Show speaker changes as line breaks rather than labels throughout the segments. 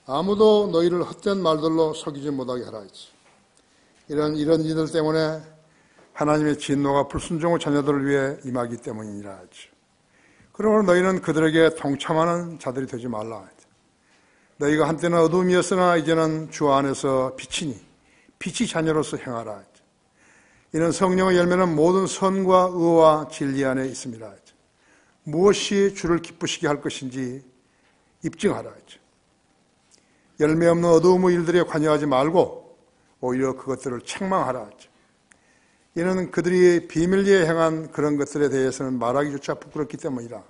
아무도 너희를 헛된 말들로 속이지 못하게 하라 했지. 이런 이들 때문에 하나님의 진노가 불순종의 자녀들을 위해 임하기 때문이라 하죠. 그러므로 너희는 그들에게 동참하는 자들이 되지 말라 하죠. 너희가 한때는 어둠이었으나 이제는 주 안에서 빛이니 빛이 자녀로서 행하라 하죠. 이는 성령의 열매는 모든 선과 의와 진리 안에 있습니다 하죠. 무엇이 주를 기쁘시게 할 것인지 입증하라 하죠. 열매 없는 어두움의 일들에 관여하지 말고 오히려 그것들을 책망하라 하죠. 이는 그들이 비밀리에 행한 그런 것들에 대해서는 말하기조차 부끄럽기 때문이라.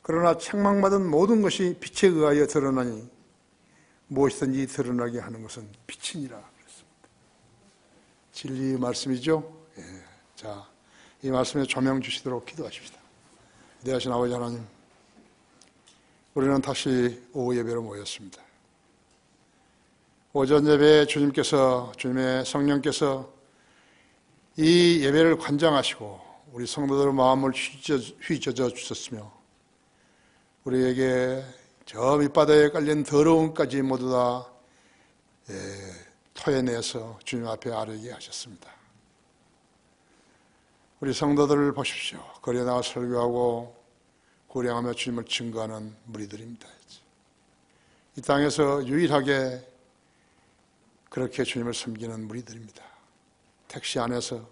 그러나 책망받은 모든 것이 빛에 의하여 드러나니 무엇이든지 드러나게 하는 것은 빛이니라 그랬습니다. 진리의 말씀이죠. 예. 자, 이 말씀에 조명 주시도록 기도하십시다. 위대하신 아버지 하나님, 우리는 다시 오후 예배로 모였습니다. 오전 예배에 주님의 성령께서 이 예배를 관장하시고 우리 성도들의 마음을 휘저어 주셨으며 우리에게 저 밑바닥에 깔린 더러움까지 모두 다 토해내서 주님 앞에 아뢰게 하셨습니다. 우리 성도들을 보십시오. 거리에 나가 설교하고 구령하며 주님을 증거하는 무리들입니다. 이 땅에서 유일하게 그렇게 주님을 섬기는 무리들입니다. 택시 안에서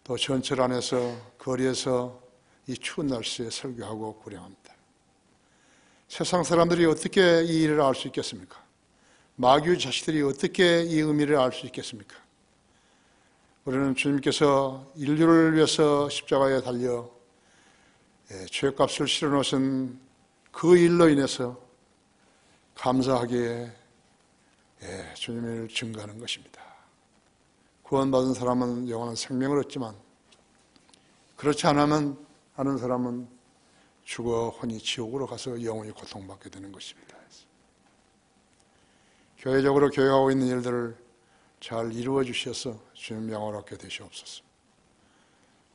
또 전철 안에서 거리에서 이 추운 날씨에 설교하고 구령합니다. 세상 사람들이 어떻게 이 일을 알 수 있겠습니까? 마귀의 자식들이 어떻게 이 의미를 알 수 있겠습니까? 우리는 주님께서 인류를 위해서 십자가에 달려 죄값을 실어 놓으신 그 일로 인해서 감사하게 주님을 증거하는 것입니다. 구원받은 사람은 영원한 생명을 얻지만 그렇지 않은 사람은 죽어 혼이 지옥으로 가서 영원히 고통받게 되는 것입니다. 교회적으로 교회하고 있는 일들을 잘 이루어 주셔서 주님 영광을 얻게 되시옵소서.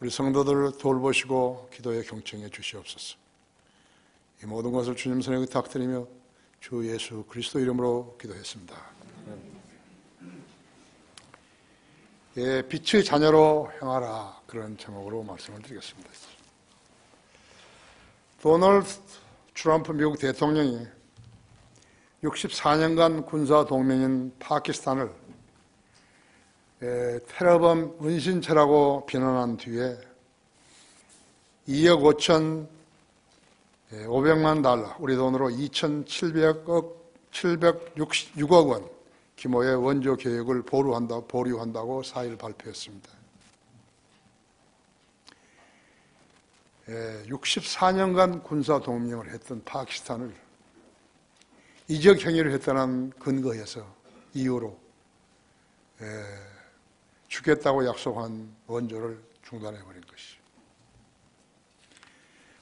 우리 성도들을 돌보시고 기도에 경청해 주시옵소서. 이 모든 것을 주님 손에 부탁드리며 주 예수 그리스도 이름으로 기도했습니다. 예, 빛의 자녀로 행하라, 그런 제목으로 말씀을 드리겠습니다. 도널드 트럼프 미국 대통령이 64년간 군사 동맹인 파키스탄을 테러범 은신처라고 비난한 뒤에 2억 5,500만 달러, 우리 돈으로 2,706억 원 규모의 원조 계획을 보류한다고 4일 발표했습니다. 64년간 군사 동맹을 했던 파키스탄을 이적 행위를 했다는 근거에서 이유로 주겠다고 약속한 원조를 중단해버린 것이죠.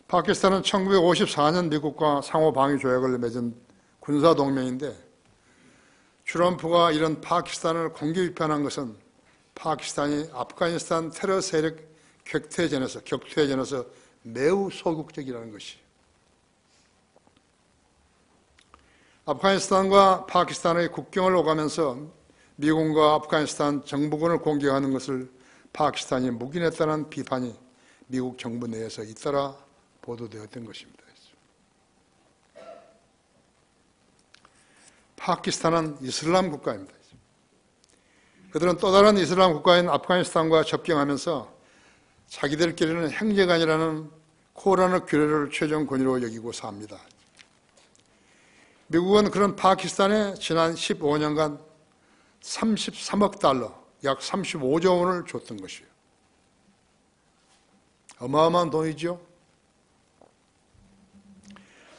파키스탄은 1954년 미국과 상호 방위 조약을 맺은 군사 동맹인데 트럼프가 이런 파키스탄을 공개 비판한 것은 파키스탄이 아프가니스탄 테러 세력 격퇴전에서 매우 소극적이라는 것이에요. 아프가니스탄과 파키스탄의 국경을 오가면서 미군과 아프가니스탄 정부군을 공격하는 것을 파키스탄이 묵인했다는 비판이 미국 정부 내에서 잇따라 보도되었던 것입니다. 파키스탄은 이슬람 국가입니다. 그들은 또 다른 이슬람 국가인 아프가니스탄과 접경하면서 자기들끼리는 형제가 아니라는 코란의 규례를 최종 권위로 여기고 삽니다. 미국은 그런 파키스탄에 지난 15년간 33억 달러, 약 35조 원을 줬던 것이에요. 어마어마한 돈이죠.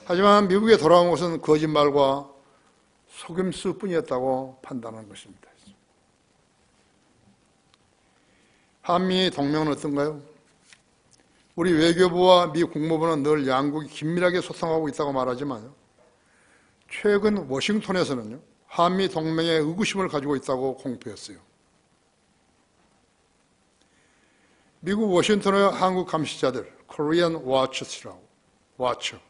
하지만 미국에 돌아온 것은 거짓말과 속임수뿐이었다고 판단한 것입니다. 한미 동맹은 어떤가요? 우리 외교부와 미 국무부는 늘 양국이 긴밀하게 소통하고 있다고 말하지만 최근 워싱턴에서는요, 한미 동맹에 의구심을 가지고 있다고 공표했어요. 미국 워싱턴의 한국 감시자들, 코리안 와처스라고, 와처.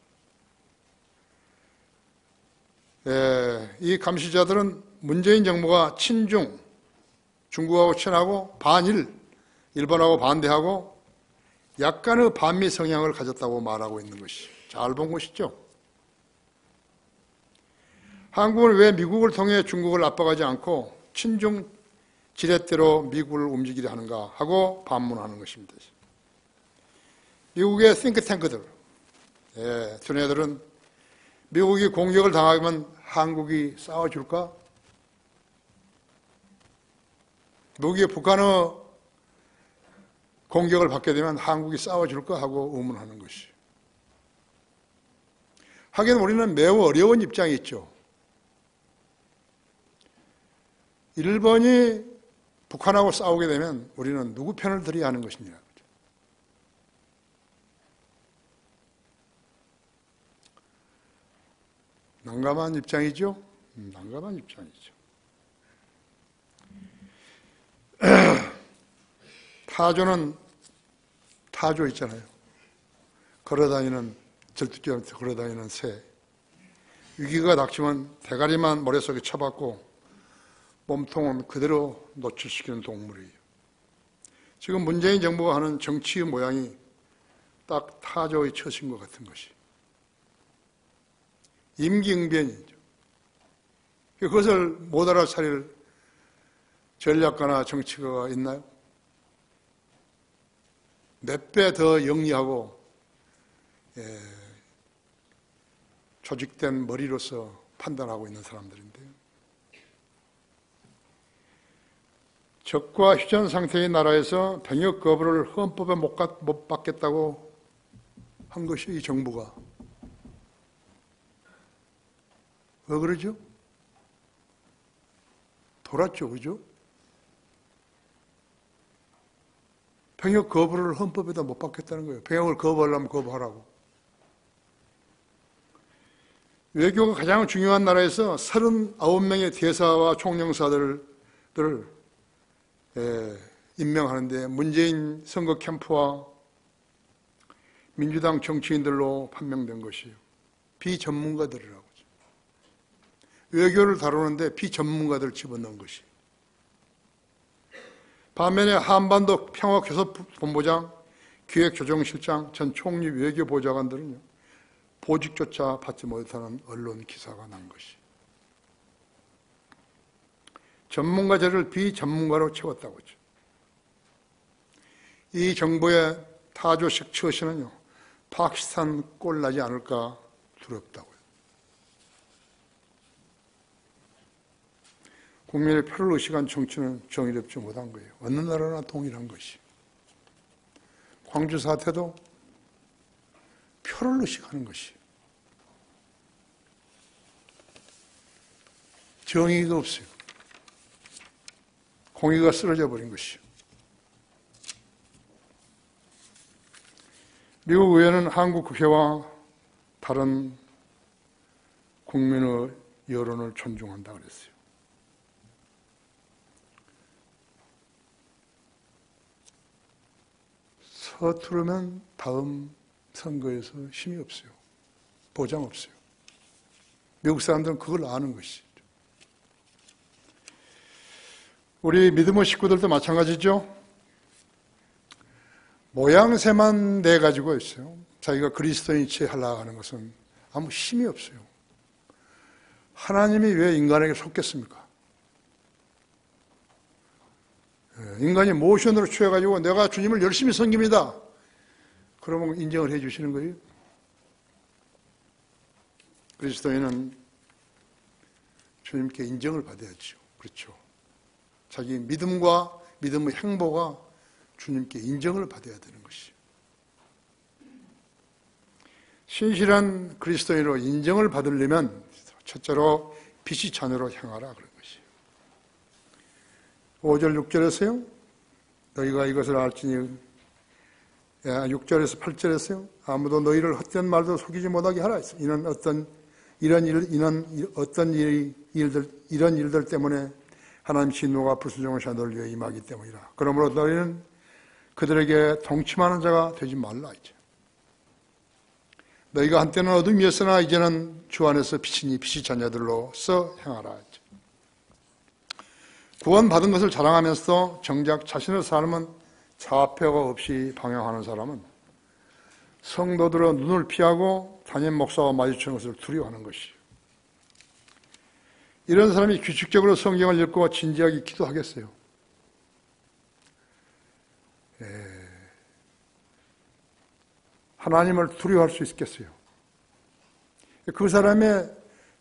이 감시자들은 문재인 정부가 친중, 중국하고 친하고 반일, 일본하고 반대하고 약간의 반미 성향을 가졌다고 말하고 있는 것이 잘 본 것이죠. 한국은 왜 미국을 통해 중국을 압박하지 않고 친중 지렛대로 미국을 움직이려 하는가 하고 반문하는 것입니다. 미국의 싱크탱크들, 쟤네들은 미국이 공격을 당하면 한국이 싸워줄까? 미국이 북한의 공격을 받게 되면 한국이 싸워줄까 하고 의문하는 것이. 하긴 우리는 매우 어려운 입장이 있죠. 일본이 북한하고 싸우게 되면 우리는 누구 편을 들어야 하는 것이냐. 난감한 입장이죠? 난감한 입장이죠. 타조 있잖아요. 걸어다니는, 절뚝절뚝 걸어다니는 새. 위기가 닥치면 대가리만 모래속에 쳐박고 몸통은 그대로 노출시키는 동물이에요. 지금 문재인 정부가 하는 정치의 모양이 딱 타조의 처신 것 같은 것이. 임기응변이죠. 그것을 못 알아차릴 전략가나 정치가가 있나요? 몇 배 더 영리하고 조직된 머리로서 판단하고 있는 사람들인데요. 적과 휴전 상태의 나라에서 병역 거부를 헌법에 못 받겠다고 한 것이 이 정부가. 왜 그러죠? 돌았죠, 그죠? 병역 거부를 헌법에다 못 받겠다는 거예요. 병역을 거부하려면 거부하라고. 외교가 가장 중요한 나라에서 39명의 대사와 총영사들을 임명하는데 문재인 선거 캠프와 민주당 정치인들로 판명된 것이에요. 비전문가들이라고. 외교를 다루는데 비전문가들을 집어넣은 것이. 반면에 한반도 평화교섭본부장, 기획조정실장, 전 총리 외교보좌관들은요, 보직조차 받지 못하는 언론 기사가 난 것이. 전문가들을 비전문가로 채웠다고 하죠. 이 정부의 타조식 처신은요, 파키스탄 꼴 나지 않을까 두렵다고요. 국민의 표를 의식한 정치는 정의롭지 못한 거예요. 어느 나라나 동일한 것이. 광주 사태도 표를 의식하는 것이. 정의가 없어요. 공의가 쓰러져 버린 것이. 미국 의회는 한국 국회와 다른 국민의 여론을 존중한다 그랬어요. 서투르면 다음 선거에서 힘이 없어요. 보장 없어요. 미국 사람들은 그걸 아는 것이죠. 우리 믿음의 식구들도 마찬가지죠. 모양새만 내가지고 있어요. 자기가 그리스도인체 하려고 하는 것은 아무 힘이 없어요. 하나님이 왜 인간에게 속겠습니까? 인간이 모션으로 취해가지고 내가 주님을 열심히 섬깁니다. 그러면 인정을 해 주시는 거예요. 그리스도인은 주님께 인정을 받아야죠. 그렇죠. 자기 믿음과 믿음의 행보가 주님께 인정을 받아야 되는 것이죠. 신실한 그리스도인으로 인정을 받으려면 첫째로 빛이 자녀로 향하라 그런 것이에요. 5절 6절에서요. 너희가 이것을 알지니 6절에서 8절에서요. 아무도 너희를 헛된 말도 속이지 못하게 하라. 이런 일들 때문에 하나님 진노가 불순종한 자들을 위해 임하기 때문이라. 그러므로 너희는 그들에게 동침하는 자가 되지 말라. 이제. 너희가 한때는 어둠이었으나 이제는 주 안에서 빛이니 빛의 자녀들로서 행하라. 구원받은 것을 자랑하면서도 정작 자신의 삶은 좌표가 없이 방향하는 사람은 성도들의 눈을 피하고 담임 목사와 마주치는 것을 두려워하는 것이요. 이런 사람이 규칙적으로 성경을 읽고 진지하게 기도하겠어요? 하나님을 두려워할 수 있겠어요? 그 사람의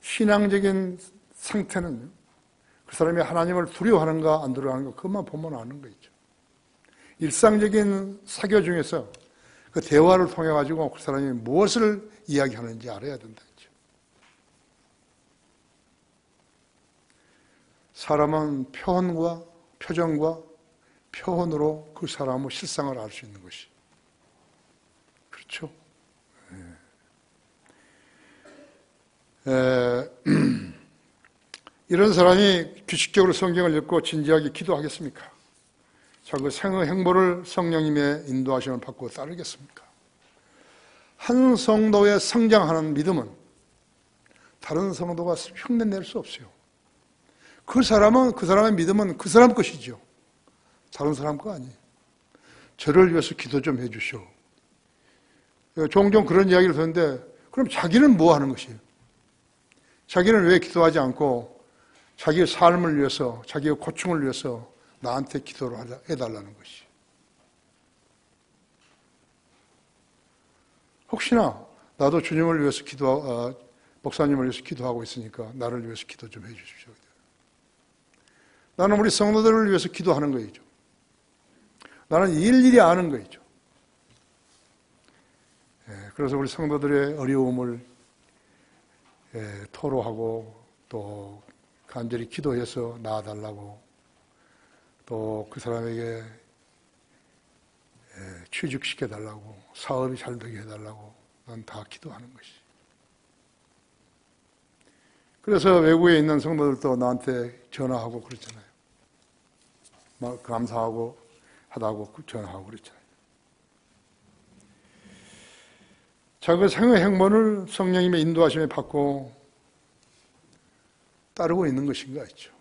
신앙적인 상태는 그 사람이 하나님을 두려워하는가 안 두려워하는가 그것만 보면 아는 거죠. 일상적인 사교 중에서 그 대화를 통해 가지고 그 사람이 무엇을 이야기하는지 알아야 된다. 사람은 표현과 표정과 표현으로 그 사람의 실상을 알 수 있는 것이. 그렇죠? 이런 사람이 규칙적으로 성경을 읽고 진지하게 기도하겠습니까? 자, 그 생의 행보를 성령님의 인도하심을 받고 따르겠습니까? 한 성도의 성장하는 믿음은 다른 성도가 흉내낼 수 없어요. 그 사람의 믿음은 그 사람 것이죠. 다른 사람 거 아니에요. 저를 위해서 기도 좀 해주시오. 종종 그런 이야기를 듣는데 그럼 자기는 뭐 하는 것이에요? 자기는 왜 기도하지 않고 자기의 삶을 위해서, 자기의 고충을 위해서 나한테 기도를 해달라는 것이. 혹시나 나도 주님을 위해서 목사님을 위해서 기도하고 있으니까 나를 위해서 기도 좀 해주십시오. 나는 우리 성도들을 위해서 기도하는 거이죠. 나는 일일이 아는 거이죠. 그래서 우리 성도들의 어려움을 토로하고 또 간절히 기도해서 나아달라고 또 그 사람에게 취직시켜달라고 사업이 잘 되게 해달라고 난 다 기도하는 것이. 그래서 외국에 있는 성도들도 나한테 전화하고 그랬잖아요. 막 감사하고 하다고 전화하고 그랬잖아요. 자, 그 생의 행본을 성령님의 인도하심에 받고 따르고 있는 것인가 했죠.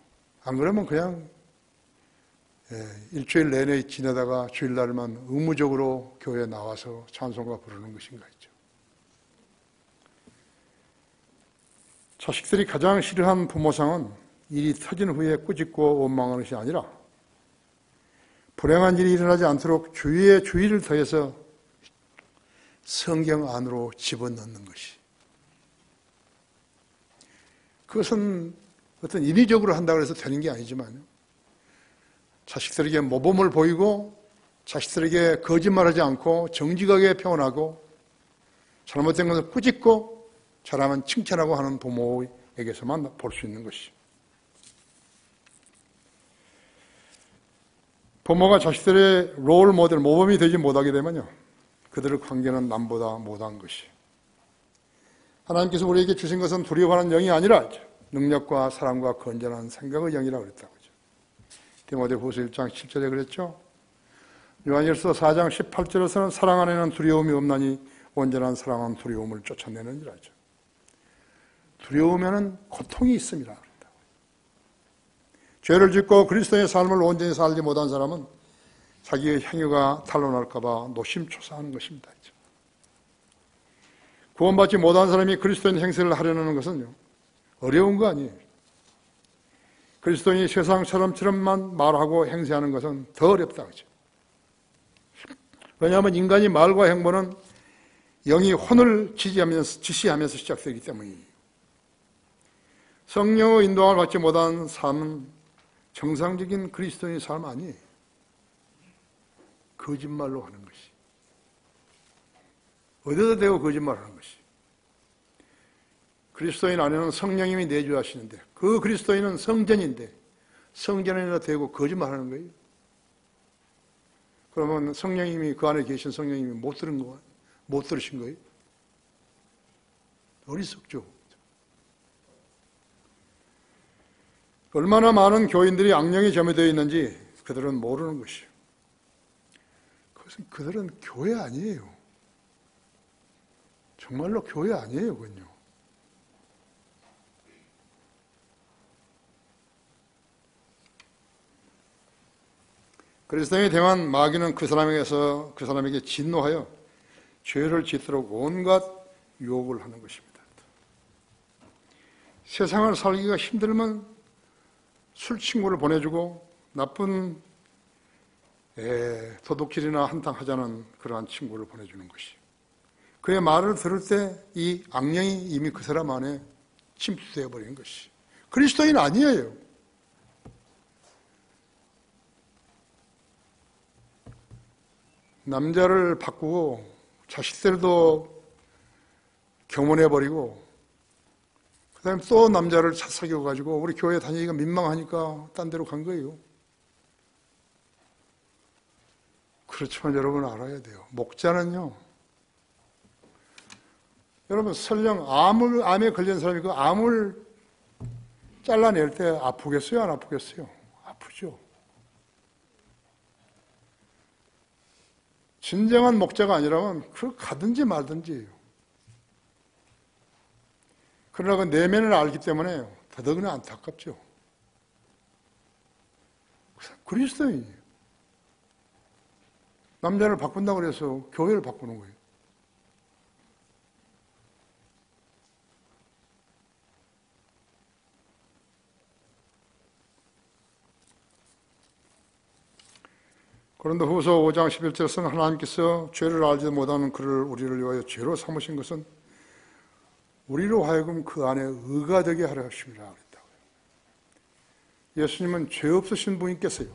안 그러면 그냥 일주일 내내 지내다가 주일날만 의무적으로 교회에 나와서 찬송가 부르는 것인가 했죠. 자식들이 가장 싫어하는 부모상은 일이 터진 후에 꾸짖고 원망하는 것이 아니라 불행한 일이 일어나지 않도록 주의에 주의를 더해서 성경 안으로 집어넣는 것이. 그것은 어떤 인위적으로 한다고 해서 되는 게 아니지만 자식들에게 모범을 보이고 자식들에게 거짓말하지 않고 정직하게 표현하고 잘못된 것을 꾸짖고 잘하면 칭찬하고 하는 부모에게서만 볼 수 있는 것이. 부모가 자식들의 롤 모델, 모범이 되지 못하게 되면요, 그들의 관계는 남보다 못한 것이. 하나님께서 우리에게 주신 것은 두려워하는 영이 아니라 능력과 사랑과 건전한 생각의 영이라고 그랬다고 하죠. 디모데후서 1장 7절에 그랬죠. 요한일서 4장 18절에서는 사랑 안에는 두려움이 없나니 온전한 사랑은 두려움을 쫓아내느니라 하죠. 두려우면은 고통이 있음이라 그랬다고. 죄를 짓고 그리스도의 삶을 온전히 살지 못한 사람은 자기의 행위가 탄로날까 봐 노심초사하는 것입니다. 구원받지 못한 사람이 그리스도인 행세를 하려는 것은요, 어려운 거 아니에요. 그리스도인이 세상 사람처럼만 말하고 행세하는 것은 더 어렵다 그죠. 왜냐하면 인간이 말과 행보는 영이 혼을 지시하면서 시작되기 때문이에요. 성령의 인도함을 받지 못한 삶은 정상적인 그리스도인의 삶 아니에요. 거짓말로 하는 것이. 어디다 대고 거짓말하는 것이. 그리스도인 안에는 성령님이 내주하시는데 그 그리스도인은 성전인데 성전에다 대고 거짓말하는 거예요. 그러면 성령님이 그 안에 계신 성령님이 못 들으신 거예요. 어리석죠. 얼마나 많은 교인들이 악령에 점유되어 있는지 그들은 모르는 것이에요. 그들은 교회 아니에요. 정말로 교회 아니에요, 그건요. 그리스도인이 대한 마귀는 그 사람에게 진노하여 죄를 짓도록 온갖 유혹을 하는 것입니다. 세상을 살기가 힘들면 술 친구를 보내주고 나쁜 도둑질이나 한탕 하자는 그러한 친구를 보내주는 것이. 그의 말을 들을 때 이 악령이 이미 그 사람 안에 침투되어 버린 것이. 그리스도인 아니에요. 남자를 바꾸고 자식들도 경원해버리고 그 다음에 또 남자를 사귀어가지고 우리 교회 다니기가 민망하니까 딴 데로 간 거예요. 그렇지만 여러분 알아야 돼요. 목자는요, 여러분 설령 암에 걸린 사람이 그 암을 잘라낼 때 아프겠어요? 안 아프겠어요? 아프죠. 진정한 목자가 아니라면 그 가든지 말든지예요. 그러나 그 내면을 알기 때문에 더더구나 안타깝죠. 그리스도인이에요. 남자를 바꾼다고 해서 교회를 바꾸는 거예요. 고린도후서 5장 11절에서는 하나님께서 죄를 알지 못하는 그를 우리를 위하여 죄로 삼으신 것은 우리로 하여금 그 안에 의가 되게 하려 하심이라 그랬다고요. 예수님은 죄 없으신 분이겠어요.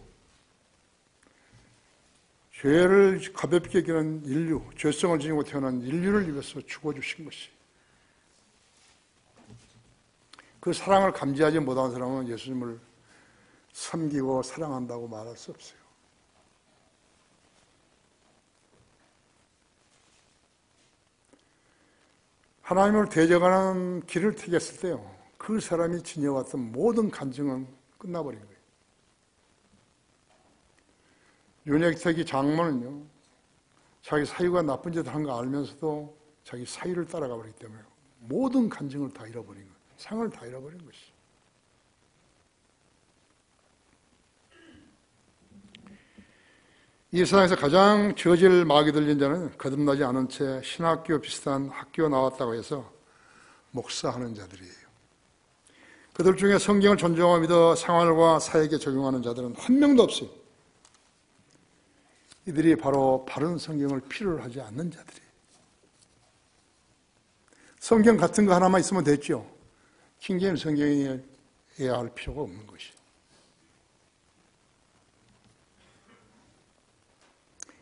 죄를 가볍게 여기는 인류, 죄성을 지니고 태어난 인류를 위해서 죽어주신 것이. 그 사랑을 감지하지 못한 사람은 예수님을 섬기고 사랑한다고 말할 수 없어요. 하나님을 대적하는 길을 택했을 때요, 그 사람이 지녀왔던 모든 간증은 끝나버린 거예요. 윤핵택이 장모는요, 자기 사위가 나쁜 짓을 한 거 알면서도 자기 사위를 따라가 버리기 때문에 모든 간증을 다 잃어버린 거예요. 상을 다 잃어버린 것이. 이 세상에서 가장 저질 마귀 들린 자는 거듭나지 않은 채 신학교 비슷한 학교 나왔다고 해서 목사하는 자들이에요. 그들 중에 성경을 존중하며 믿어 생활과 사역에 적용하는 자들은 한 명도 없어요. 이들이 바로 바른 성경을 필요로 하지 않는 자들이에요. 성경 같은 거 하나만 있으면 됐죠. 킹제임 성경이어야 할 필요가 없는 것이에요.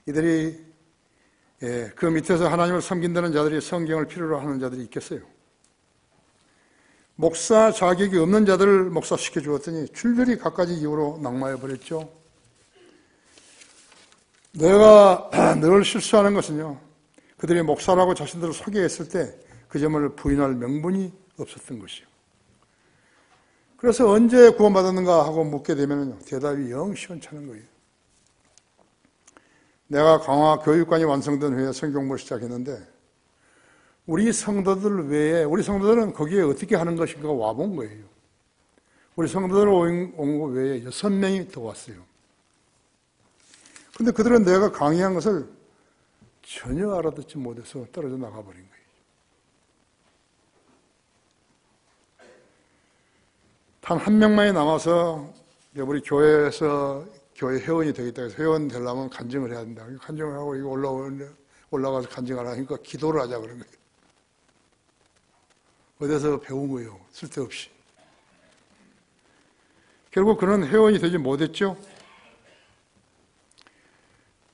이들이 그 밑에서 하나님을 섬긴다는 자들이 성경을 필요로 하는 자들이 있겠어요? 목사 자격이 없는 자들을 목사시켜 주었더니 줄줄이 갖가지 이유로 낙마해 버렸죠. 내가 늘 실수하는 것은요, 그들이 목사라고 자신들을 소개했을 때 그 점을 부인할 명분이 없었던 것이요. 그래서 언제 구원받았는가 하고 묻게 되면 대답이 영 시원찮은 거예요. 내가 강화 교육관이 완성된 후에 성경공부를 시작했는데 우리 성도들 외에, 우리 성도들은 거기에 어떻게 하는 것인가 와본 거예요. 우리 성도들 온 거 외에 6명이 더 왔어요. 근데 그들은 내가 강의한 것을 전혀 알아듣지 못해서 떨어져 나가버린 거예요. 단 한 명만이 남아서 우리 교회에서 교회 회원이 되겠다 해서 회원 되려면 간증을 해야 된다. 간증을 하고 이거 올라가서 간증을 하니까 기도를 하자 그런 거예요. 어디서 배운 거예요. 쓸데없이. 결국 그는 회원이 되지 못했죠.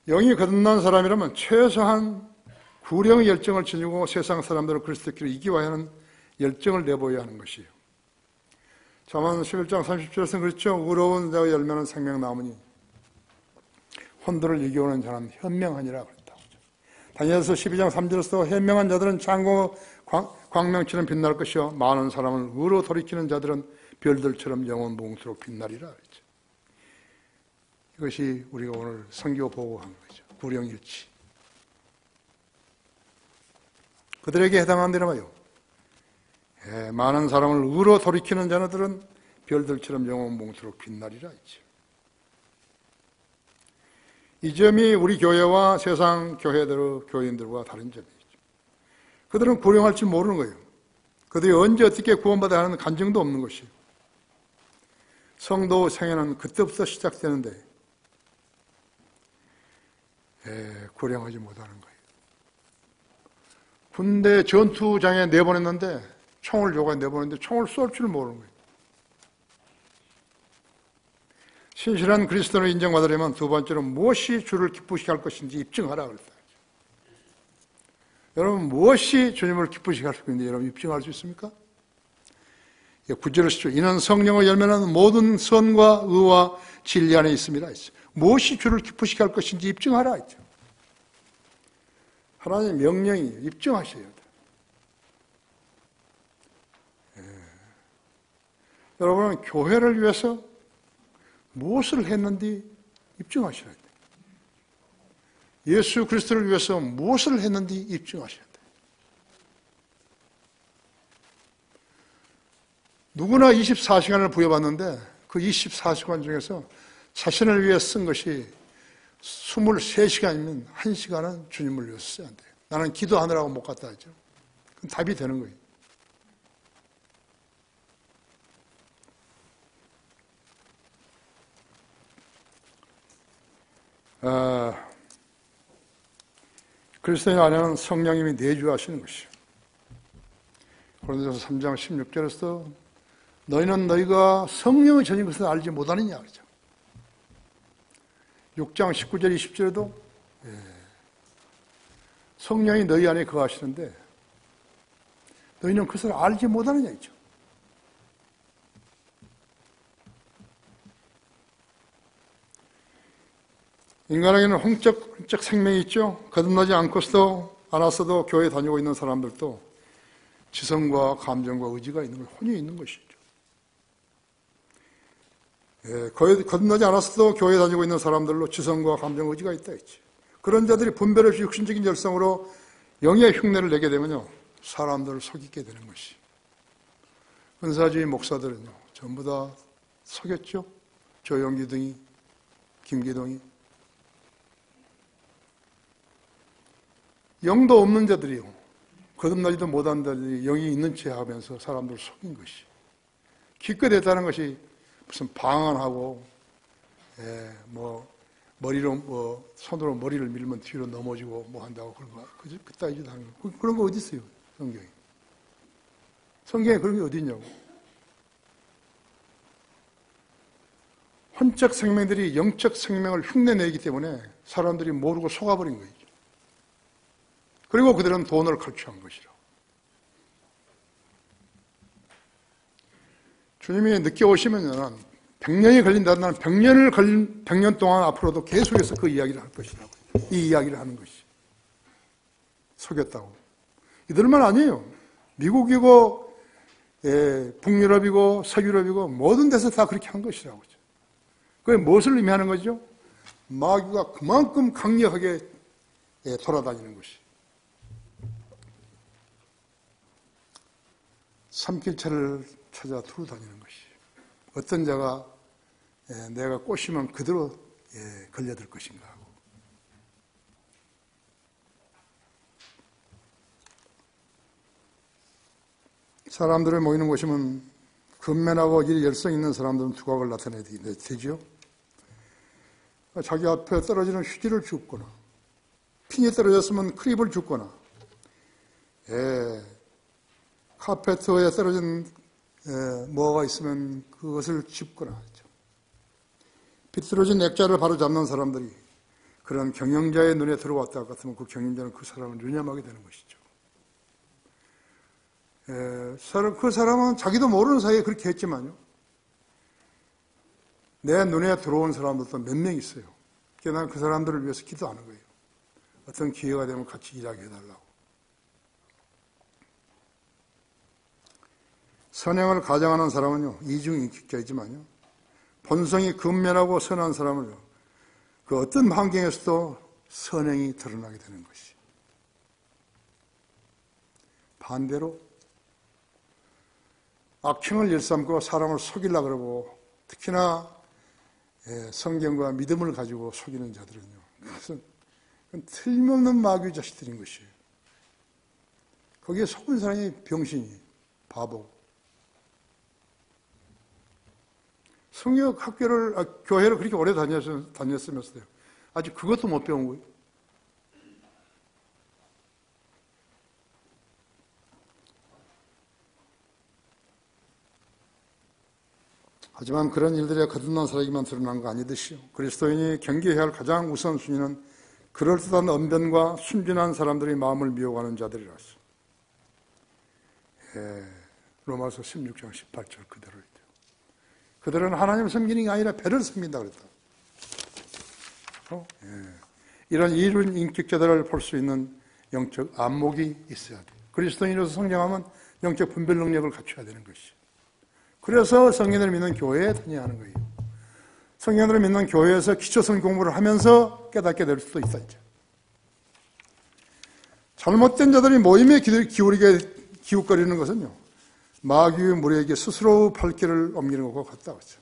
영이 거듭난 사람이라면 최소한 구령의 열정을 지니고 세상 사람들을 그리스도께로 이기와야 하는 열정을 내보여야 하는 것이에요. 잠언 11장 30절에서는 그렇죠. 의로운 자의 열매는 생명나무니 혼돈을 이겨오는 자는 현명하니라 그랬다고. 다니엘서 12장 3절에서 현명한 자들은 창고 광명처럼 빛날 것이요 많은 사람을 의로 돌이키는 자들은 별들처럼 영원 무궁토록 빛나리라 그랬죠. 이것이 우리가 오늘 선교 보고한 거죠. 구령일치. 그들에게 해당한다나요. 많은 사람을 의로 돌이키는 자녀들은 별들처럼 영원 몽투록 빛나리라 했죠. 이 점이 우리 교회와 세상 교회들, 교인들과 다른 점이죠. 그들은 구령할 줄 모르는 거예요. 그들이 언제 어떻게 구원받아야 하는 간증도 없는 것이에요. 성도 생애는 그때부터 시작되는데 구령하지 못하는 거예요. 군대 전투장에 내보냈는데 총을 줘가 내보냈는데 총을 쏠 줄 모르는 거예요. 신실한 그리스도를 인정받으려면 두 번째로 무엇이 주를 기쁘시게 할 것인지 입증하라 그랬다. 여러분 무엇이 주님을 기쁘시게 할 수 있는지 여러분 입증할 수 있습니까? 9절을 쓰죠. 이는 성령의 열매는 모든 선과 의와 진리 안에 있습니다. 무엇이 주를 기쁘시게 할 것인지 입증하라 했죠. 하나님의 명령이 입증하셔야 돼요. 여러분은 교회를 위해서 무엇을 했는지 입증하셔야 돼요. 예수 그리스도를 위해서 무엇을 했는지 입증하셔야 돼요. 누구나 24시간을 부여받는데 그 24시간 중에서 자신을 위해 쓴 것이 23시간이면 1시간은 주님을 위해서 써야 돼요. 나는 기도하느라고 못 갔다 하죠. 그럼 답이 되는 거예요. 그리스도인 안에는 성령님이 내주하시는 것이요. 고린도서 3장 16절에서 너희는 너희가 성령의 전인 것을 알지 못하느냐 그러죠. 6장 19절 20절에도 성령이 너희 안에 거하시는데 너희는 그것을 알지 못하느냐 했죠. 인간에게는 홍적 생명이 있죠. 거듭나지 않았어도 교회 다니고 있는 사람들도 지성과 감정과 의지가 있는 것, 혼이 있는 것이죠. 거듭나지 않았어도 교회 다니고 있는 사람들로 지성과 감정, 의지가 있다 했지. 그런 자들이 분별 없이 육신적인 열성으로 영의 흉내를 내게 되면요, 사람들을 속이게 되는 것이. 은사주의 목사들은요, 전부 다 속였죠. 조영기등이, 김기동이. 영도 없는 자들이요, 거듭나지도 못한 자들이 영이 있는 체 하면서 사람들을 속인 것이. 기껏 했다는 것이 무슨 방언하고, 머리로, 손으로 머리를 밀면 뒤로 넘어지고 뭐 한다고 그런 거, 그따위도 하는 거. 그런 거 어디 있어요, 성경에. 성경에 그런 게 어디 있냐고. 혼적 생명들이 영적 생명을 흉내내기 때문에 사람들이 모르고 속아버린 거예요. 그리고 그들은 돈을 갈취한 것이라. 주님이 늦게 오시면 100년이 걸린다는 나는 100년 동안 앞으로도 계속해서 그 이야기를 할 것이라고. 이 이야기를 하는 것이. 속였다고. 이들만 아니에요. 미국이고, 북유럽이고, 서유럽이고, 모든 데서 다 그렇게 한 것이라고. 그게 무엇을 의미하는 거죠? 마귀가 그만큼 강력하게 돌아다니는 것이. 삼킬차를 찾아 두루 다니는 것이. 어떤 자가 내가 꼬시면 그대로 걸려들 것인가 하고. 사람들을 모이는 곳이면 근면하고 일 열성 있는 사람들은 두각을 나타내야 되죠. 자기 앞에 떨어지는 휴지를 줍거나, 핀이 떨어졌으면 크립을 줍거나, 카페트에 떨어진 뭐가 있으면 그것을 짚거나 하죠. 비뚤어진 액자를 바로 잡는 사람들이 그런 경영자의 눈에 들어왔다 같으면 그 경영자는 그 사람을 유념하게 되는 것이죠. 그 사람은 자기도 모르는 사이에 그렇게 했지만요, 내 눈에 들어온 사람들도 몇 명 있어요. 그래서 난 그 사람들을 위해서 기도하는 거예요. 어떤 기회가 되면 같이 일하게 해달라고. 선행을 가장하는 사람은요, 이중인격자이지만요, 본성이 근면하고 선한 사람은요, 그 어떤 환경에서도 선행이 드러나게 되는 것이. 반대로 악행을 일삼고 사람을 속이려고 그러고 특히나 성경과 믿음을 가지고 속이는 자들은요. 그것은 틀림없는 마귀 자식들인 것이에요. 거기에 속은 사람이 병신이, 바보. 성역 학교를, 교회를 그렇게 오래 다녔으면서도요. 아직 그것도 못 배운 거예요. 하지만 그런 일들에 거듭난 사람에게만 드러난 거 아니듯이요. 그리스도인이 경계해야 할 가장 우선순위는 그럴듯한 언변과 순진한 사람들의 마음을 미워하는 자들이라서. 로마서 16장 18절 그대로 있죠. 그들은 하나님을 섬기는 게 아니라 배를 섬긴다 그랬다. 이런 이륜 인격자들을 볼 수 있는 영적 안목이 있어야 돼요. 그리스도인으로서 성장하면 영적 분별 능력을 갖춰야 되는 것이죠. 그래서 성경을 믿는 교회에 다녀야 하는 거예요. 성경을 믿는 교회에서 기초성 공부를 하면서 깨닫게 될 수도 있었죠. 잘못된 자들이 모임에 기웃거리는 것은요, 마귀의 무리에게 스스로 발길을 옮기는 것과 같다고 하죠.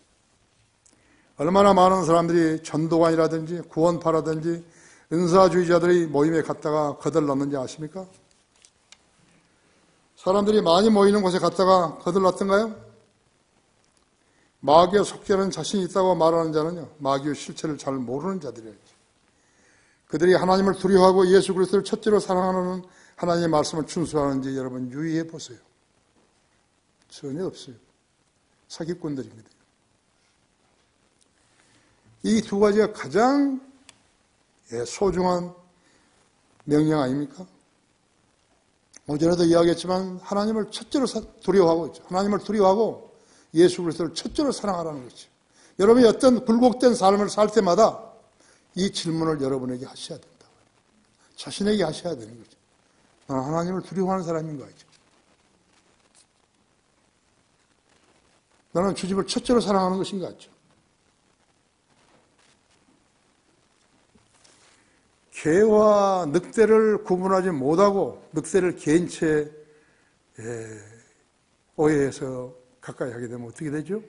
얼마나 많은 사람들이 전도관이라든지 구원파라든지 은사주의자들이 모임에 갔다가 거들났는지 아십니까? 사람들이 많이 모이는 곳에 갔다가 거들났던가요? 마귀의 속죄는 자신이 있다고 말하는 자는요, 마귀의 실체를 잘 모르는 자들이에요. 그들이 하나님을 두려워하고 예수 그리스도를 첫째로 사랑하는 하나님의 말씀을 준수하는지 여러분 유의해 보세요. 전혀 없어요. 사기꾼들입니다. 이 두 가지가 가장 소중한 명령 아닙니까? 어제라도 이야기했지만 하나님을 첫째로 두려워하고 있죠. 하나님을 두려워하고 예수 그리스도를 첫째로 사랑하라는 거죠. 여러분이 어떤 굴곡된 삶을 살 때마다 이 질문을 여러분에게 하셔야 된다. 자신에게 하셔야 되는 거죠. 나는 하나님을 두려워하는 사람인 거죠. 나는 주님을 첫째로 사랑하는 것인 것 같죠. 개와 늑대를 구분하지 못하고 늑대를 개인 채 오해해서 가까이 하게 되면 어떻게 되죠?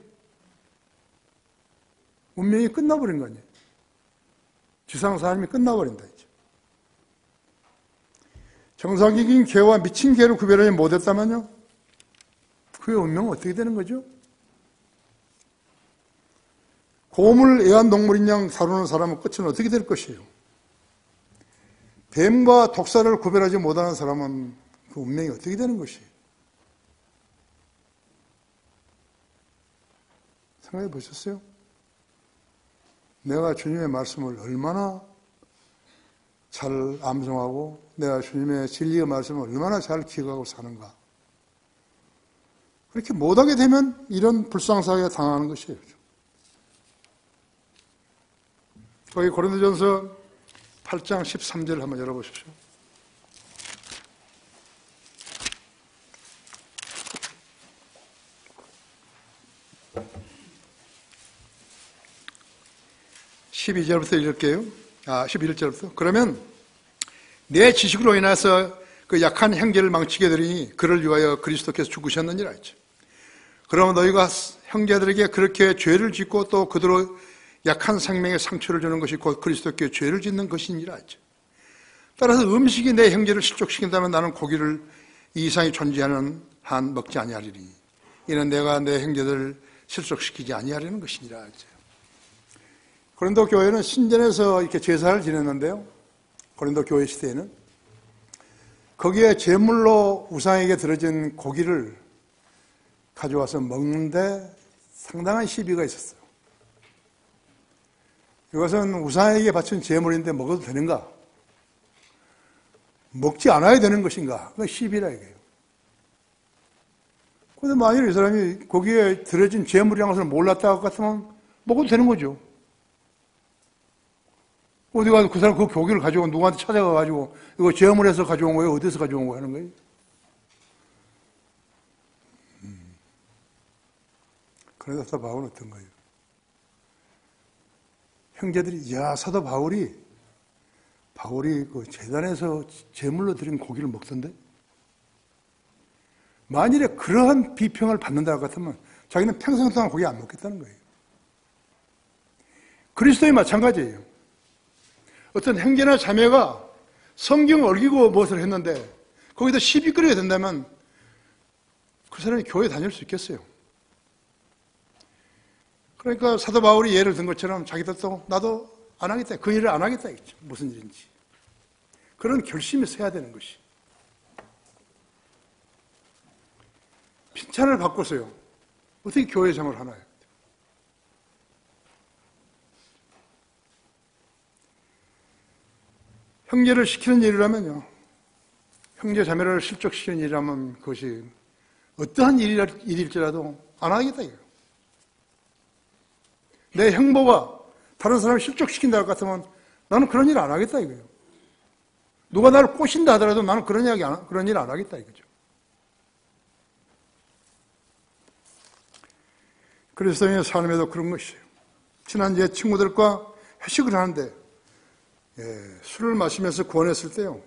운명이 끝나버린 거 아니에요. 지상 삶이 끝나버린다. 이제. 정상적인 개와 미친 개를 구별하지 못했다면요? 그의 운명은 어떻게 되는 거죠? 곰을 애완동물인 양 다루는 사람은 끝은 어떻게 될 것이에요? 뱀과 독사를 구별하지 못하는 사람은 그 운명이 어떻게 되는 것이에요? 생각해 보셨어요? 내가 주님의 말씀을 얼마나 잘 암송하고 내가 주님의 진리의 말씀을 얼마나 잘 기억하고 사는가. 그렇게 못하게 되면 이런 불상사에 당하는 것이에요. 거기 고린도전서 8장 13절 한번 열어보십시오. 읽을게요. 11절부터. 그러면 내 지식으로 인해서 그 약한 형제를 망치게 되리니 그를 위하여 그리스도께서 죽으셨느니라 했죠. 그러면 너희가 형제들에게 그렇게 죄를 짓고 또 그대로 약한 생명에 상처를 주는 것이 곧 그리스도께 죄를 짓는 것이니라 했죠. 따라서 음식이 내 형제를 실족시킨다면 나는 고기를 이 이상이 존재하는 한 먹지 아니하리니 이는 내가 내 형제들을 실족시키지 아니하려는 것이니라 했죠. 고린도 교회는 신전에서 이렇게 제사를 지냈는데요. 고린도 교회 시대에는 거기에 제물로 우상에게 드려진 고기를 가져와서 먹는데 상당한 시비가 있었어요. 이것은 우상에게 바친 제물인데 먹어도 되는가? 먹지 않아야 되는 것인가? 그 시비라 이거예요. 그런데 만일 이 사람이 거기에 드려진 제물이라는 것을 몰랐다 같으면 먹어도 되는 거죠. 어디 가서 그 사람 그 고기를 가지고 누구한테 찾아가가지고 이거 제물해서 가져온 거예요? 어디서 가져온 거예요? 하는 거예요? 그래서 바울은 어떤 거예요? 형제들이, 야, 사도 바울이 그 재단에서 제물로 드린 고기를 먹던데? 만일에 그러한 비평을 받는다 같으면 자기는 평생 동안 고기 안 먹겠다는 거예요. 그리스도에 마찬가지예요. 어떤 형제나 자매가 성경을 어기고 무엇을 했는데 거기다 시비거리가 된다면 그 사람이 교회 다닐 수 있겠어요? 그러니까 사도 바울이 예를 든 것처럼 자기들도 나도 안 하겠다. 그 일을 안 하겠다 했죠. 무슨 일인지. 그런 결심이 서야 되는 것이. 칭찬을 받고서요. 어떻게 교회 생활을 하나요? 형제를 시키는 일이라면요. 형제 자매를 실족시키는 일이라면 그것이 어떠한 일일지라도 안 하겠다 이거예요. 내 형보가 다른 사람을 실족시킨다 같으면 나는 그런 일 안 하겠다 이거예요. 누가 나를 꼬신다 하더라도 나는 그런 일 안 하겠다 이거죠. 그리스도인의 삶에도 그런 것이에요. 친한 제 친구들과 회식을 하는데 술을 마시면서 구원했을 때요.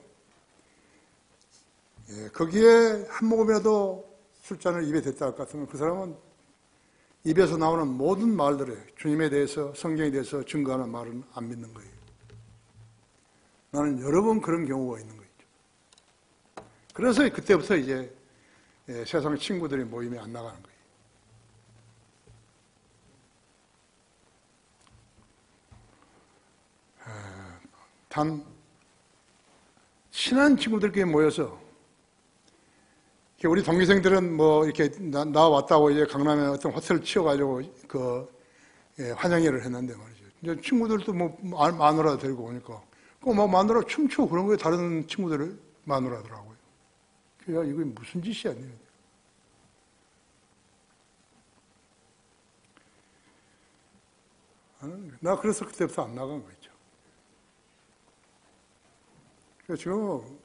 거기에 한 모금이라도 술잔을 입에 댔다 할 것 같으면 그 사람은 입에서 나오는 모든 말들에 주님에 대해서 성경에 대해서 증거하는 말은 안 믿는 거예요. 나는 여러 번 그런 경우가 있는 거죠. 그래서 그때부터 이제 세상 친구들이 모임에 안 나가는 거예요. 단 친한 친구들끼리 모여서 우리 동기생들은 뭐 이렇게 나 왔다고 이제 강남에 어떤 호텔을 치워가지고 환영회를 했는데 말이죠. 이제 친구들도 뭐 마누라 데리고 오니까 뭐 마누라 춤추고 그런 거에 다른 친구들을 마누라더라고요. 그래야 이게 무슨 짓이야? 나 그래서 그때부터 안 나간 거죠.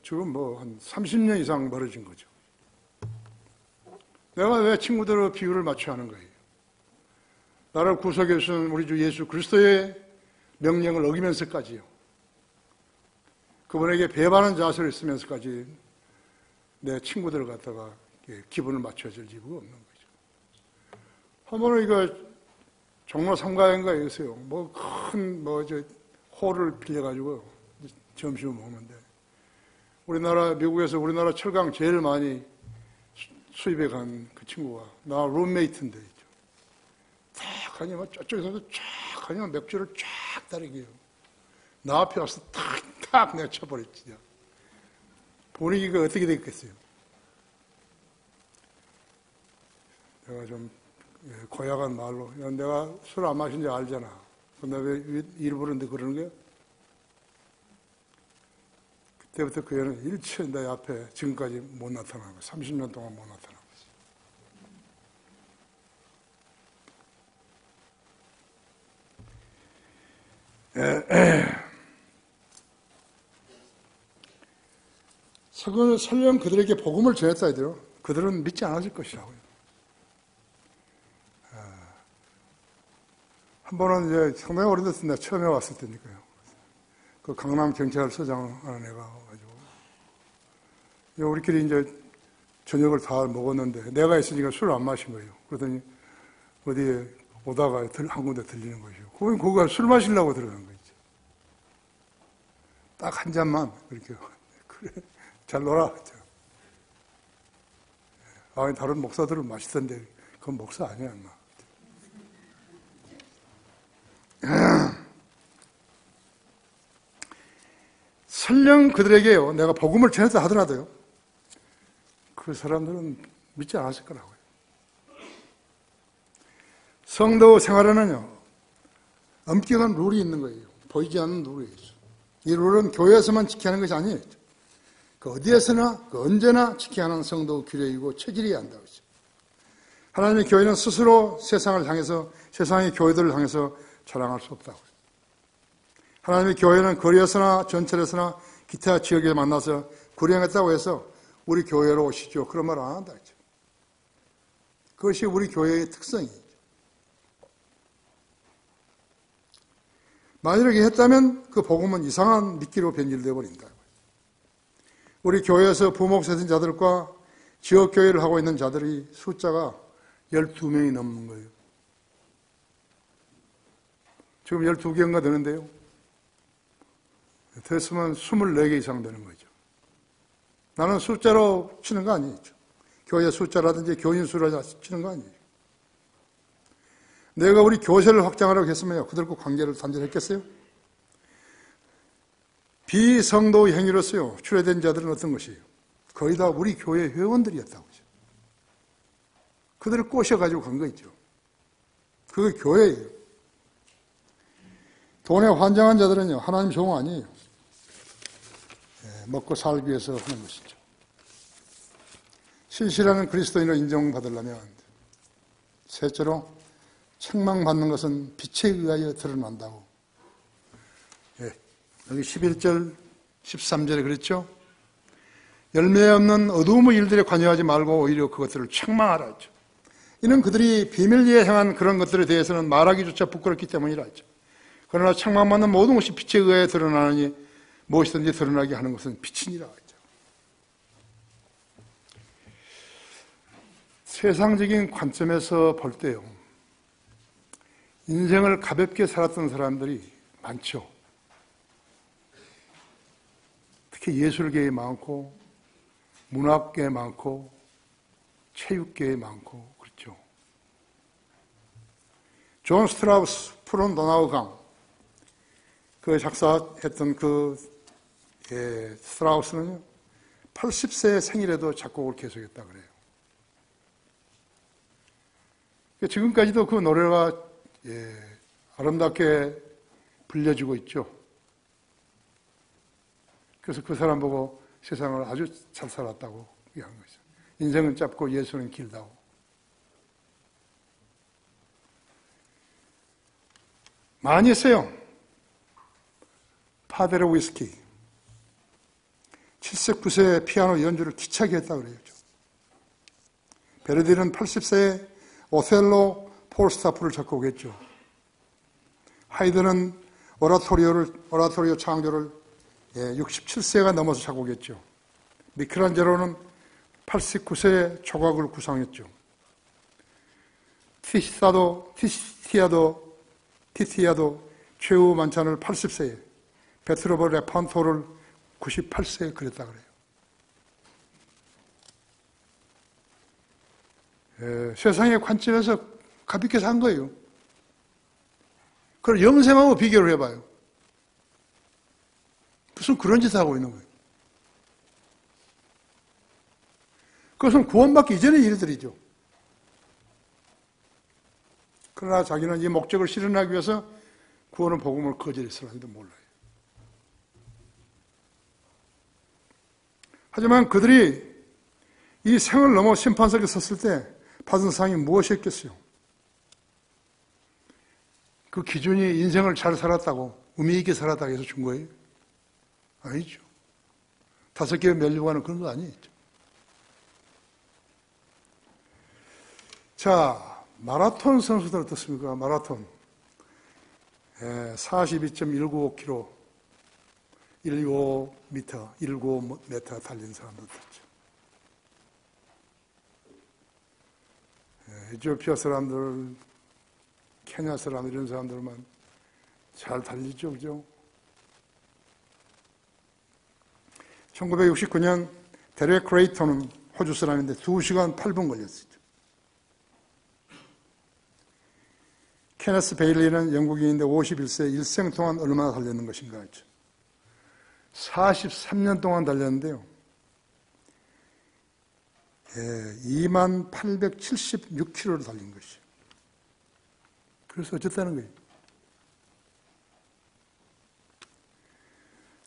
지금 뭐 한 30년 이상 멀어진 거죠. 내가 왜 친구들의 비율을 맞춰야 하는 거예요? 나를 구속해 주신 우리 주 예수 그리스도의 명령을 어기면서까지요. 그분에게 배반하는 자세를 쓰면서까지 내 친구들을 갖다가 기분을 맞춰줄 이유가 없는 거죠. 한 번은 이거 종로 3가인가 여기서요. 뭐 큰 홀을 빌려가지고 점심을 먹는데 미국에서 우리나라 철강 제일 많이 수입해 간 그 친구가 나 룸메이트인데 탁 하니까 저쪽에서도 쫙 하니까 맥주를 쫙 따르게요. 나 앞에 와서 탁탁 내가 쳐버렸지. 분위기가 어떻게 됐겠어요? 내가 좀 고약한 말로 내가 술 안 마신지 알잖아. 근데 왜 일부러인데 그러는 거야? 그때부터 그 애는 일체 내 앞에 지금까지 못 나타난 거야. 30년 동안 못 나타난 거지. 설령 그들에게 복음을 전했다 하더라도 그들은 믿지 않았을 것이라고요. 한 번은 이제 상당히 오래됐을 때 내가 처음에 왔을 때니까요. 그 강남 경찰서장 하는 애가 와가지고 우리끼리 이제 저녁을 다 먹었는데 내가 있으니까 술을 안 마신 거예요. 그러더니 어디에 오다가 한 군데 들리는 것이요. 거기가 술 마시려고 들어간 거죠. 딱 한 잔만 그렇게 그래 잘 놀아. 다른 목사들은 마시던데 그건 목사 아니야 인마. 설령 그들에게요 내가 복음을 전했다 하더라도요 그 사람들은 믿지 않았을 거라고요. 성도 생활에는요 엄격한 룰이 있는 거예요. 보이지 않는 룰이 있어요. 이 룰은 교회에서만 지켜야 하는 것이 아니에요. 그 어디에서나 그 언제나 지켜야 하는 성도 규례이고 체질이어야 한다고 했죠. 하나님의 교회는 스스로 세상을 향해서 세상의 교회들을 향해서 자랑할 수 없다고 했어요. 하나님의 교회는 거리에서나 전철에서나 기타 지역에 만나서 구령했다고 해서 우리 교회로 오시죠. 그런 말 안 한다 했죠. 그것이 우리 교회의 특성이죠. 만일 이렇게 했다면 그 복음은 이상한 미끼로 변질되어 버린다. 우리 교회에서 부목세신자들과 지역교회를 하고 있는 자들이 숫자가 12명이 넘는 거예요. 지금 12개인가 되는데요. 됐으면 24개 이상 되는 거죠. 나는 숫자로 치는 거 아니죠. 교회 숫자라든지 교인 수로 치는 거 아니에요. 내가 우리 교세를 확장하라고 했으면요, 그들과 관계를 단절했겠어요? 비성도 행위로서요, 출애된 자들은 어떤 것이에요? 거의 다 우리 교회 회원들이었다고 하죠. 그들을 꼬셔가지고 간 거 있죠. 그게 교회예요. 돈에 환장한 자들은요, 하나님 종 아니에요. 먹고 살기 위해서 하는 것이죠. 신실한 그리스도인으로 인정받으려면 셋째로 책망받는 것은 빛에 의하여 드러난다고. 여기 11절, 13절에 그랬죠? 열매 없는 어두움의 일들에 관여하지 말고 오히려 그것들을 책망하라 했죠. 이는 그들이 비밀리에 행한 그런 것들에 대해서는 말하기조차 부끄럽기 때문이라 했죠. 그러나 책망받는 모든 것이 빛에 의하여 드러나느니 무엇이든지 드러나게 하는 것은 빛이니라 했죠. 세상적인 관점에서 볼 때요, 인생을 가볍게 살았던 사람들이 많죠. 특히 예술계에 많고 문학계에 많고 체육계에 많고 그렇죠. 존 스트라우스 푸른 도나우 강, 그 작사했던 그 스트라우스는요, 80세 생일에도 작곡을 계속했다 그래요. 지금까지도 그 노래가 아름답게 불려지고 있죠. 그래서 그 사람 보고 세상을 아주 잘 살았다고 얘기한 거죠. 인생은 짧고 예수는 길다고. 많이 했어요. 파데르 위스키. 7세, 9세 피아노 연주를 기차게 했다고 그래요. 베르디는 80세에 오셀로 폴스타프를 작곡했죠. 하이드는 오라토리오 창조를 67세가 넘어서 작곡했죠. 미켈란젤로는 89세에 조각을 구상했죠. 티티아도 최후 만찬을 80세에, 베트로브 레판토를 98세에 그렸다 그래요. 세상의 관점에서 가볍게 산 거예요. 그걸 영생하고 비교를 해봐요. 무슨 그런 짓을 하고 있는 거예요. 그것은 구원받기 이전의 일들이죠. 그러나 자기는 이 목적을 실현하기 위해서 구원의 복음을 거절했을지도 몰라요. 하지만 그들이 이 생을 넘어 심판석에 섰을 때 받은 상이 무엇이었겠어요? 그 기준이 인생을 잘 살았다고, 의미 있게 살았다고 해서 준 거예요? 아니죠. 5개의 멸류관은 그런 거 아니죠. 자, 마라톤 선수들 어떻습니까? 마라톤. 42.195km, 195m 달린 사람들 있죠. 에티오피아 사람들, 케냐 사람들, 이런 사람들만 잘 달리죠, 그죠? 1969년 데렉 크레이턴은 호주 사람인데 2시간 8분 걸렸어요. 케네스 베일리는 영국인인데 51세 일생 동안 얼마나 달렸는 것인가 했죠. 43년 동안 달렸는데요. 2876km를 달린 것이죠. 그래서 어쨌다는 거예요.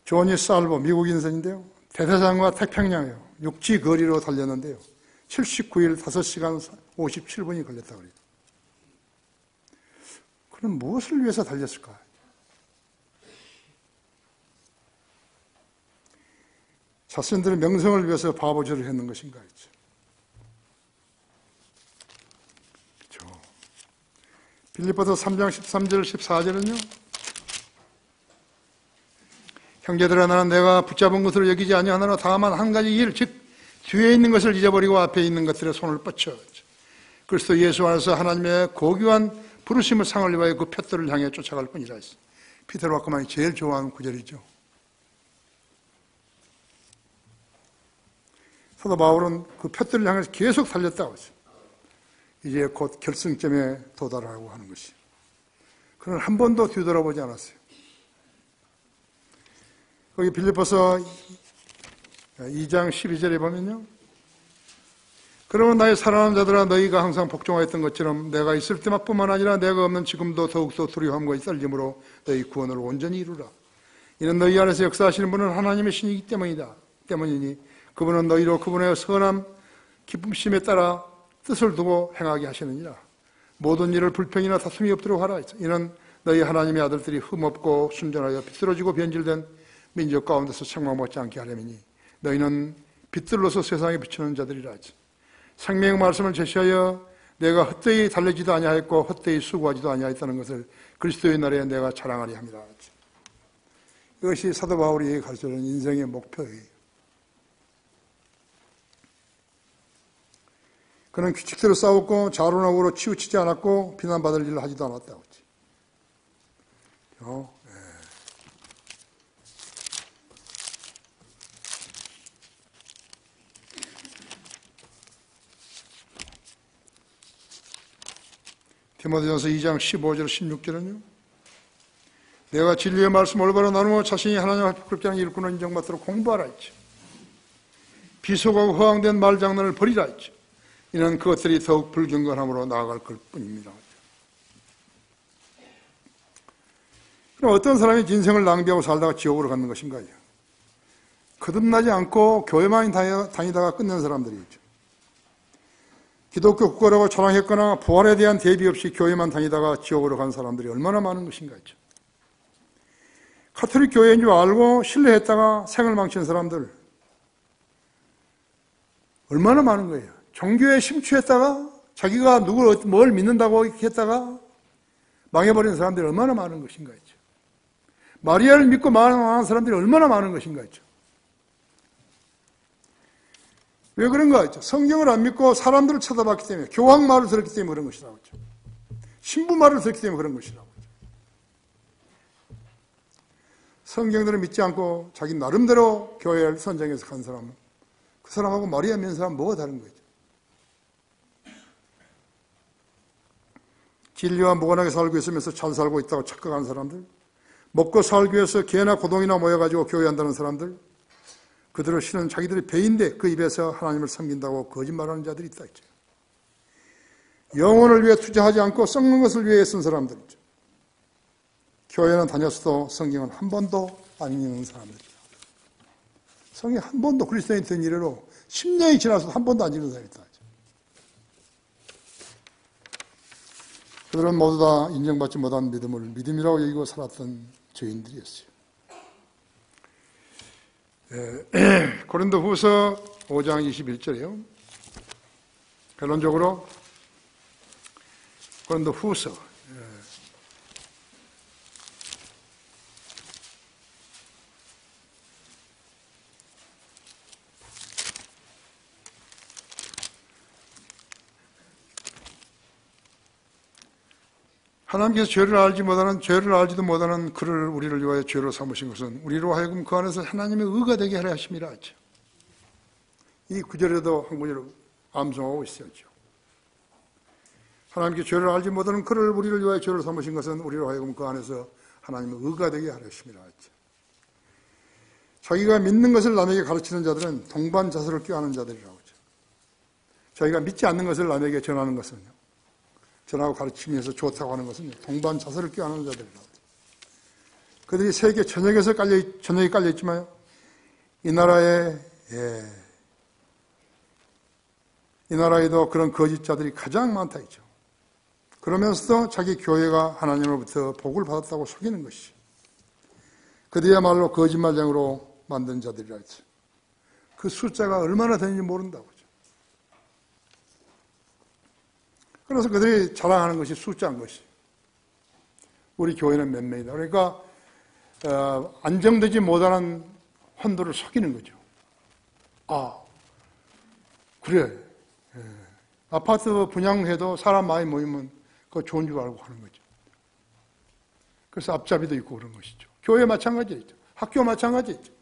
조니 살보, 미국 인선인데요. 대서양과 태평양이요. 육지 거리로 달렸는데요. 79일 5시간 57분이 걸렸다고 그래요. 그럼 무엇을 위해서 달렸을까? 자신들의 명성을 위해서 바보질을 했는 것인가 했죠. 그렇죠. 빌립보서 3장 13절 14절은요. 형제들아 나는 내가 붙잡은 것으로 여기지 아니하노라 다만 한 가지 일, 즉 뒤에 있는 것을 잊어버리고 앞에 있는 것들에 손을 뻗쳐 그리스도 예수 안에서 하나님의 고귀한 부르심을 상을 위하여 그 푯들을 향해 쫓아갈 뿐이라 했어요. 피터 와크만이 제일 좋아하는 구절이죠. 사도 바울은 그 푯들을 향해서 계속 달렸다고 했어요. 이제 곧 결승점에 도달하고 하는 것이. 그는 한 번도 뒤돌아보지 않았어요. 거기 빌립보서 2장 12절에 보면요. 그러면 나의 사랑하는 자들아 너희가 항상 복종하였던 것처럼 내가 있을 때뿐만 아니라 내가 없는 지금도 더욱더 두려움과 떨림으로 너희 구원을 온전히 이루라. 이는 너희 안에서 역사하시는 분은 하나님의 신이기 때문이니 그분은 너희로 그분의 선한 기쁨심에 따라 뜻을 두고 행하게 하시느니라. 모든 일을 불평이나 다툼이 없도록 하라. 이는 너희 하나님의 아들들이 흠없고 순전하여 비뚤어지고 변질된 민족 가운데서 책망받지 않게 하려니 너희는 빛들로서 세상에 비추는 자들이라 하지. 생명의 말씀을 제시하여 내가 헛되이 달래지도 아니하였고 헛되이 수고하지도 아니하였다는 것을 그리스도의 날에 내가 자랑하리 함이라 하지. 이것이 사도 바울이 가르쳐주는 인생의 목표예요. 그는 규칙대로 싸웠고 자론하고로 치우치지 않았고 비난받을 일을 하지도 않았다고 했지. 디모데전서 2장 15절 16절은요. 내가 진리의 말씀 올바로 나누어 자신이 하나님 앞에 부끄럽지 않게 일꾼을 인정받도록 공부하라 했지. 비속하고 허황된 말장난을 버리라 했지. 이는 그것들이 더욱 불경건함으로 나아갈 것 뿐입니다. 그럼 어떤 사람이 인생을 낭비하고 살다가 지옥으로 가는 것인가요? 거듭나지 않고 교회만 다니다가 끝낸 사람들이 있죠. 기독교 국가라고 자랑했거나 부활에 대한 대비 없이 교회만 다니다가 지옥으로 간 사람들이 얼마나 많은 것인가 했죠. 가톨릭 교회인 줄 알고 신뢰했다가 생을 망친 사람들 얼마나 많은 거예요. 종교에 심취했다가 자기가 뭘 믿는다고 했다가 망해버린 사람들이 얼마나 많은 것인가 했죠. 마리아를 믿고 망한 사람들이 얼마나 많은 것인가 했죠. 왜 그런가 했죠. 성경을 안 믿고 사람들을 쳐다봤기 때문에, 교황 말을 들었기 때문에 그런 것이라고 했죠. 신부 말을 들었기 때문에 그런 것이라고 했죠. 성경들을 믿지 않고 자기 나름대로 교회를 선정해서 간 사람은 그 사람하고 마리아 믿는 사람은 뭐가 다른 거죠. 진리와 무관하게 살고 있으면서 잘 살고 있다고 착각하는 사람들, 먹고 살기 위해서 개나 고동이나 모여가지고 교회한다는 사람들, 그들을 실은 자기들이 배인데 그 입에서 하나님을 섬긴다고 거짓말하는 자들이 있다 했죠. 영혼을 위해 투자하지 않고 썩는 것을 위해 쓴 사람들이죠. 교회는 다녔어도 성경은 한 번도 안 읽는 사람들이죠. 성경 한 번도 그리스도인이 된 이래로 10년이 지나서도 한 번도 안 읽는 사람이 있다. 그들은 모두 다 인정받지 못한 믿음을 믿음이라고 여기고 살았던 죄인들이었어요. 고린도후서 5장 21절이요. 결론적으로 고린도후서 하나님께서 죄를 알지도 못하는 그를 우리를 위하여 죄로 삼으신 것은 우리로 하여금 그 안에서 하나님의 의가 되게 하려 하심이라 하죠. 이 구절에도 한 구절을 암송하고 있어야죠. 하나님께서 죄를 알지 못하는 그를 우리를 위하여 죄로 삼으신 것은 우리로 하여금 그 안에서 하나님의 의가 되게 하려 하심이라 하죠. 자기가 믿는 것을 남에게 가르치는 자들은 동반자살을 꾀하는 자들이라고 하죠. 자기가 믿지 않는 것을 남에게 전하는 것은요. 전하고 가르치면서 좋다고 하는 것은 동반 자살을 꾀하는 자들이라고. 그들이 세계 전역에 깔려있지만 이 나라에도 그런 거짓자들이 가장 많다 했죠. 그러면서도 자기 교회가 하나님으로부터 복을 받았다고 속이는 것이 그들이야말로 거짓말쟁으로 만든 자들이라 했죠. 그 숫자가 얼마나 되는지 모른다고. 그래서 그들이 자랑하는 것이 숫자인 것이. 우리 교회는 몇 명이다. 그러니까 안정되지 못하는 헌도를 속이는 거죠. 그래. 예. 아파트 분양해도 사람 많이 모이면 그거 좋은 줄 알고 하는 거죠. 그래서 앞잡이도 있고 그런 것이죠. 교회 마찬가지죠. 학교 마찬가지죠.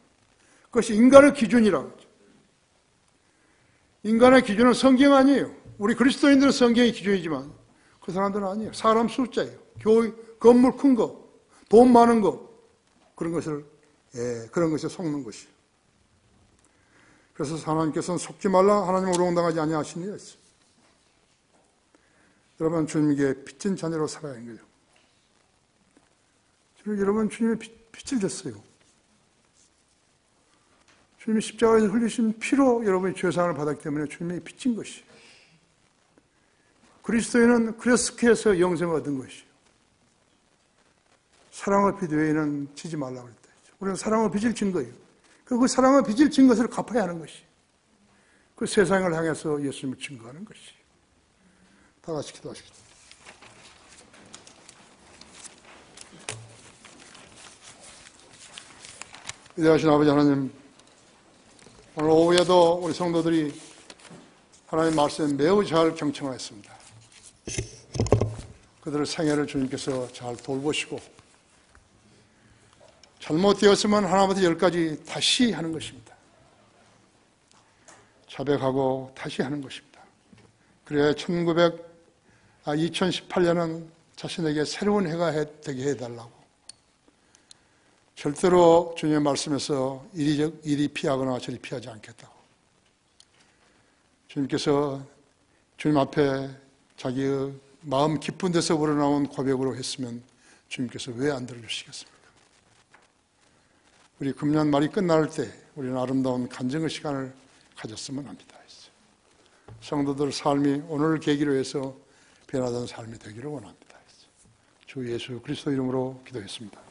그것이 인간의 기준이라고 하죠. 인간의 기준은 성경 아니에요. 우리 그리스도인들은 성경이 기준이지만 그 사람들은 아니에요. 사람 숫자예요. 건물 큰 거, 돈 많은 거, 그런 것을 그런 것에 속는 것이에요. 그래서 하나님께서는 속지 말라, 하나님을 오롱당하지 아니하시니라 했어요. 여러분, 주님에게 빚진 자녀로 살아야 하는 거예요. 여러분, 주님의 빚을 졌어요. 주님이 십자가에서 흘리신 피로 여러분이 죄사함을 받았기 때문에 주님이 빚진 것이에요. 그리스도인은 그리스도에서 영생을 얻은 것이에요. 사랑의 빚 외에는 지지 말라고 그랬다. 우리는 사랑의 빚을 진 거예요. 그 사랑의 빚을 진 것을 갚아야 하는 것이에요. 그 세상을 향해서 예수님을 증거하는 것이에요. 다 같이 기도하십시다. 위대하신 아버지 하나님, 오늘 오후에도 우리 성도들이 하나님 말씀에 매우 잘 경청하였습니다. 그들의 생애를 주님께서 잘 돌보시고 잘못되었으면 하나부터 열까지 다시 하는 것입니다. 자백하고 다시 하는 것입니다. 그래야 2018년은 자신에게 새로운 해가 되게 해달라고, 절대로 주님의 말씀에서 이리 피하거나 저리 피하지 않겠다고, 주님께서 주님 앞에 자기의 마음 깊은 데서 우러나온 고백으로 했으면 주님께서 왜 안 들어주시겠습니까? 우리 금년 말이 끝날 때 우리는 아름다운 간증의 시간을 가졌으면 합니다. 성도들 삶이 오늘 계기로 해서 변화된 삶이 되기를 원합니다. 주 예수 그리스도 이름으로 기도했습니다.